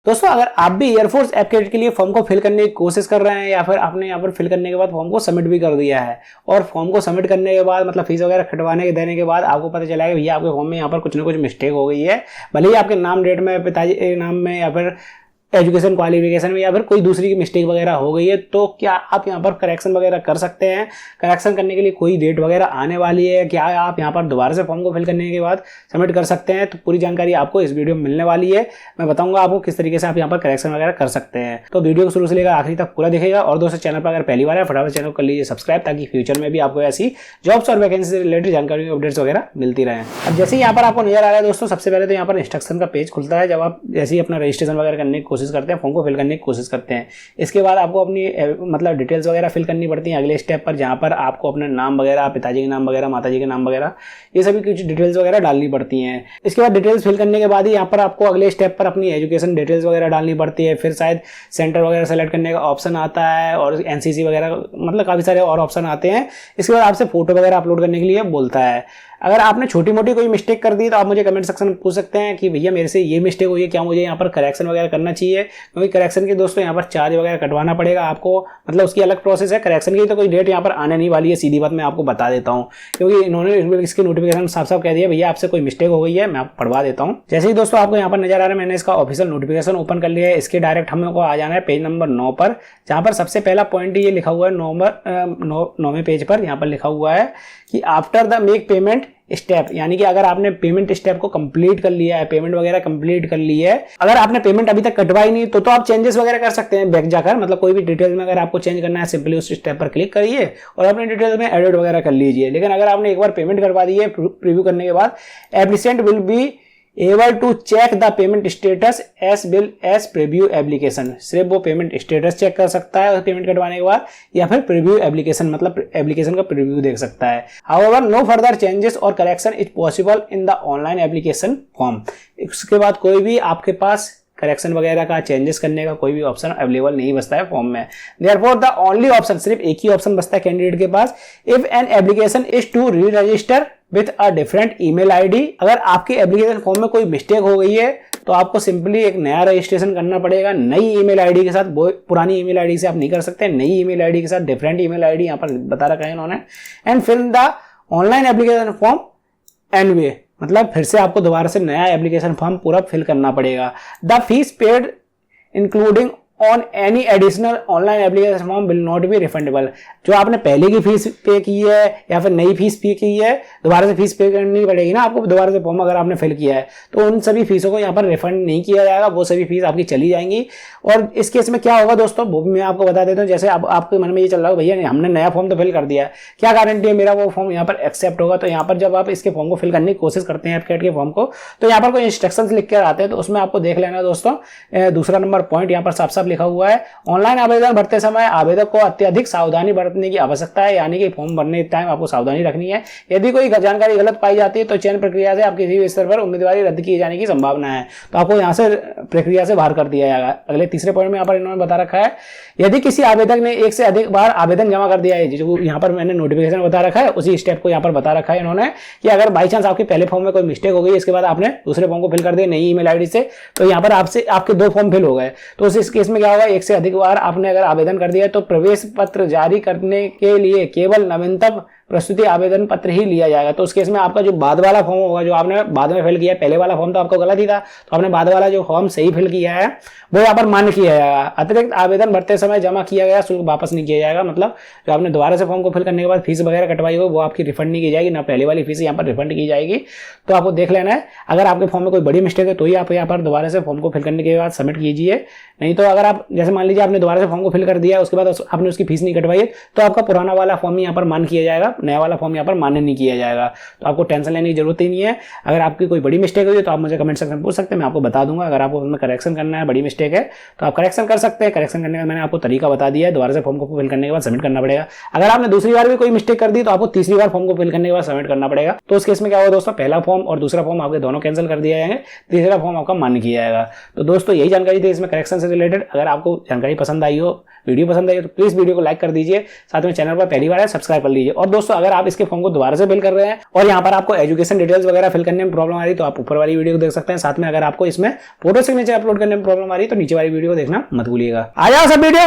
दोस्तों अगर आप भी एयरफोर्स ऐप कैडेट के लिए फॉर्म को फिल करने की कोशिश कर रहे हैं या फिर आपने यहाँ पर फिल करने के बाद फॉर्म को सबमिट भी कर दिया है और फॉर्म को सबमिट करने के बाद मतलब फीस वगैरह कटवाने के देने के बाद आपको पता चला है कि भैया आपके फॉर्म में यहाँ पर कुछ ना कुछ मिस्टेक हो गई है, भले ही आपके नाम डेट में पिताजी नाम में या फिर एजुकेशन क्वालिफिकेशन में या फिर कोई दूसरी मिस्टेक वगैरह हो गई है, तो क्या आप यहाँ पर करेक्शन वगैरह कर सकते हैं? करेक्शन करने के लिए कोई डेट वगैरह आने वाली है? क्या आप यहाँ पर दोबारा से फॉर्म को फिल करने के बाद सबमिट कर सकते हैं? तो पूरी जानकारी आपको इस वीडियो में मिलने वाली है। मैं बताऊंगा आपको किस तरीके से आप यहाँ पर करेक्शन वगैरह कर सकते हैं। तो वीडियो को शुरू से लेकर आखिरी तक पूरा दिखेगा। और दोस्तों चैनल पर अगर पहली बार है फटाफट चैनल को कर लीजिए सब्सक्राइब, ताकि फ्यूचर में भी आपको ऐसी जॉब्स और वैकेंसी से रिलेटेड जानकारी अपडेट्स वगैरह मिलती रहे। अब जैसे यहाँ पर आपको नजर आ रहा है दोस्तों, सबसे पहले तो यहाँ पर इंस्ट्रक्शन का पेज खुलता है जब आप जैसे ही अपना रजिस्ट्रेशन वगैरह करने की कोशिश करते हैं, फॉर्म को करने की कोशिश करते हैं। इसके बाद आपको अपनी मतलब डिटेल्स वगैरह फिल करनी पड़ती है अगले स्टेप पर, जहां पर आपको अपना नाम वगैरह, पिताजी के नाम वगैरह, माताजी के नाम वगैरह, ये सभी कुछ डिटेल्स वगैरह डालनी पड़ती हैं। इसके बाद डिटेल्स फिल करने के बाद ही यहाँ पर आपको अगले स्टेप पर अपनी एजुकेशन डिटेल्स वगैरह डालनी पड़ती है। फिर शायद सेंटर वगैरह सेलेक्ट करने का ऑप्शन आता है और एनसीसी वगैरह, मतलब काफी सारे और ऑप्शन आते हैं। इसके बाद आपसे फोटो वगैरह अपलोड करने के लिए बोलता है। अगर आपने छोटी मोटी कोई मिस्टेक कर दी तो आप मुझे कमेंट सेक्शन में पूछ सकते हैं कि भैया मेरे से ये मिस्टेक हुई है, क्या मुझे यहाँ पर करेक्शन वगैरह करना चाहिए? क्योंकि करेक्शन के दोस्तों यहाँ पर चार्ज वगैरह कटवाना पड़ेगा आपको, मतलब उसकी अलग प्रोसेस है। करेक्शन की तो कोई डेट यहाँ पर आने नहीं वाली है, सीधी बात मैं आपको बता देता हूँ, क्योंकि इन्होंने इसकी नोटिफिकेशन साफ साफ कह दिया भैया आपसे कोई मिस्टेक हो गई है। मैं आपको पढ़वा देता हूँ। जैसे ही दोस्तों आपको यहाँ पर नजर आ रहा है, मैंने इसका ऑफिशियल नोटिफिकेशन ओपन कर लिया है। इसके डायरेक्ट हम लोग को आ जाना है पेज नंबर 9 पर, जहाँ पर सबसे पहला पॉइंट ये लिखा हुआ है 9वें पेज पर। यहाँ पर लिखा हुआ है कि after the make payment step, यानी कि अगर आपने पेमेंट स्टेप को कंप्लीट कर लिया है, पेमेंट वगैरह कंप्लीट कर ली है, अगर आपने पेमेंट अभी तक कटवाई नहीं तो आप चेंजेस वगैरह कर सकते हैं बैक जाकर। मतलब कोई भी डिटेल्स में अगर आपको चेंज करना है, सिंपली उस स्टेप पर क्लिक करिए और अपने डिटेल्स में एडिट वगैरह कर लीजिए। लेकिन अगर आपने एक बार पेमेंट करवा दी है प्रीव्यू करने के बाद, applicant will be able to check the payment status as well as preview application. सिर्फ वो पेमेंट स्टेटस चेक कर सकता है पेमेंट कटवाने के बाद, या फिर प्रीव्यू एप्लीकेशन मतलब एप्लीकेशन का प्रीव्यू देख सकता है। हाउएवर नो फर्दर चेंजेस और correction is possible in the online application form. इसके बाद कोई भी आपके पास करेक्शन वगैरह का चेंजेस करने का कोई भी ऑप्शन अवेलेबल नहीं बचता है फॉर्म में। देयरफॉर द ओनली ऑप्शन, सिर्फ एक ही ऑप्शन बचता है कैंडिडेट के पास, if an application is to re register with a different email ID. अगर आपकी एप्लीकेशन फॉर्म में कोई मिस्टेक हो गई है तो आपको सिंपली एक नया रजिस्ट्रेशन करना पड़ेगा नई ईमेल आईडी के साथ। पुरानी ईमेल आईडी से आप नहीं कर सकते, नई ईमेल आईडी के साथ डिफरेंट ईमेल आईडी यहाँ पर बता रखा है इन्होंने। And fill the online application form anyway, मतलब फिर से आपको दोबारा से नया एप्लीकेशन फॉर्म पूरा फिल करना पड़ेगा। The fees paid including on any additional online application form will not be refundable. जो आपने पहले की फीस पे की है या फिर नई फीस पे की है, दोबारा से फीस पे करनी पड़ेगी ना आपको दोबारा से फॉर्म अगर आपने फिल किया है, तो उन सभी फीसों को यहाँ पर रिफंड नहीं किया जाएगा, वो सभी फीस आपकी चली जाएंगी। और इस केस में क्या होगा दोस्तों, वो भी मैं आपको बता देता हूँ। जैसे अब आपके मन में ये चल रहा है भैया हमने नया फॉर्म तो फिल कर दिया है, क्या गारंटी है मेरा वो फॉर्म यहाँ पर एक्सेप्ट होगा? तो यहाँ पर जब आप इसके फॉर्म को फिल करने की कोशिश करते हैं एपकैट के फॉर्म को, तो यहाँ पर कोई इंस्ट्रक्शंस लिख कर आते हैं, तो उसमें आपको देख लेना दोस्तों। दूसरा नंबर पॉइंट यहाँ पर साफ साफ लिखा हुआ है, ऑनलाइन आवेदन भरते समय आवेदक को अत्यधिक सावधानी बरतने की आवश्यकता है, यानी कि फॉर्म भरने टाइम आपको सावधानी रखनी है। यदि कोई जानकारी गलत पाई जाती है तो चयन प्रक्रिया से आपके किसी भी स्तर पर उम्मीदवारी रद्द किए जाने की संभावना है, तो आपको यहाँ से प्रक्रिया से बाहर कर दिया जाएगा। अगले तीसरे पॉइंट में यहाँ पर इन्होंने बता रखा है, यदि किसी आवेदक ने एक से अधिक बार आवेदन जमा कर दिया है, जो यहाँ पर मैंने नोटिफिकेशन बता रखा है उसी स्टेप को यहाँ पर बता रखा है इन्होंने, कि अगर बाई चांस आपके पहले फॉर्म में कोई मिस्टेक हो गई, इसके बाद आपने दूसरे फॉर्म को फिल कर दिया नई ईमेल आईडी से, तो यहाँ पर आपसे आपके 2 फॉर्म फिल हो गए, तो इस केस में क्या होगा, एक से अधिक बार आपने अगर आवेदन कर दिया है तो प्रवेश पत्र जारी करने के लिए केवल नवीनतम प्रस्तुति आवेदन पत्र ही लिया जाएगा। तो उस केस में आपका जो बाद वाला फॉर्म होगा, जो आपने बाद में फिल किया है, पहले वाला फॉर्म तो आपको गलत ही था, तो आपने बाद वाला जो फॉर्म सही फिल किया है वो यहाँ पर मान्य किया जाएगा। अतिरिक्त आवेदन भरते समय जमा किया गया शुल्क वापस नहीं किया जाएगा, मतलब जो आपने दोबारा से फॉर्म को फिल करने के बाद फीस वगैरह कटवाई हो वो आपकी रिफंड नहीं की जाएगी, ना पहले वाली फीस यहाँ पर रिफंड की जाएगी। तो आपको देख लेना है, अगर आपके फॉर्म में कोई बड़ी मिस्टेक है तो ही आप यहाँ पर दोबारा से फॉर्म को फिल करने के बाद सबमिट कीजिए। नहीं तो अगर आप जैसे मान लीजिए आपने दोबारा से फॉर्म को फिल कर दिया, उसके बाद आपने उसकी फीस नहीं कटवाई है, तो आपका पुराना वाला फॉर्म यहाँ पर मान किया जाएगा, नया वाला फॉर्म यहाँ पर मान्य नहीं किया जाएगा। तो आपको टेंशन लेने की जरूरत ही नहीं है। अगर आपकी कोई बड़ी मिस्टेक हुई है तो आप मुझे कमेंट सेक्शन में पूछ सकते हैं, मैं आपको बता दूंगा। अगर आपको उसमें करेक्शन करना है, बड़ी मिस्टेक है, तो आप करेक्शन कर सकते हैं। करेक्शन करने का मैंने आपको तरीका बता दिया है, दोबारा से फॉर्म को फिल करने के बाद सबमिट करना पड़ेगा। अगर आपने दूसरी बार भी कोई मिस्टेक कर दी तो आपको तीसरी बार फॉर्म को फिल करने के बाद सबमिट करना पड़ेगा। तो उस केस में क्या होगा दोस्तों, पहला फॉर्म और दूसरा फॉर्म आपके दोनों कैंसिल कर दिया जाएंगे, तीसरा फॉर्म आपका मान्य किया जाएगा। तो दोस्तों यही जानकारी थी इसमें करेक्शन से रिलेटेड। अगर आपको जानकारी पसंद आई हो, वीडियो पसंद आई हो, तो प्लीज वीडियो को लाइक कर दीजिए, साथ में चैनल पर पहली बार है सब्सक्राइब कर लीजिए। और दोस्तों दोस्तों अगर आप इसके फॉर्म को दोबारा से फिल कर रहे हैं और यहाँ पर आपको एजुकेशन डिटेल्स वगैरह फिल करने में प्रॉब्लम आ रही है तो आप ऊपर वाली वीडियो को देख सकते हैं। साथ में अगर आपको इसमें फोटो सिग्नेचर अपलोड करने में प्रॉब्लम आ रही है तो नीचे वाली वीडियो को देखना मत भूलिएगा। आ जाओ सब वीडियो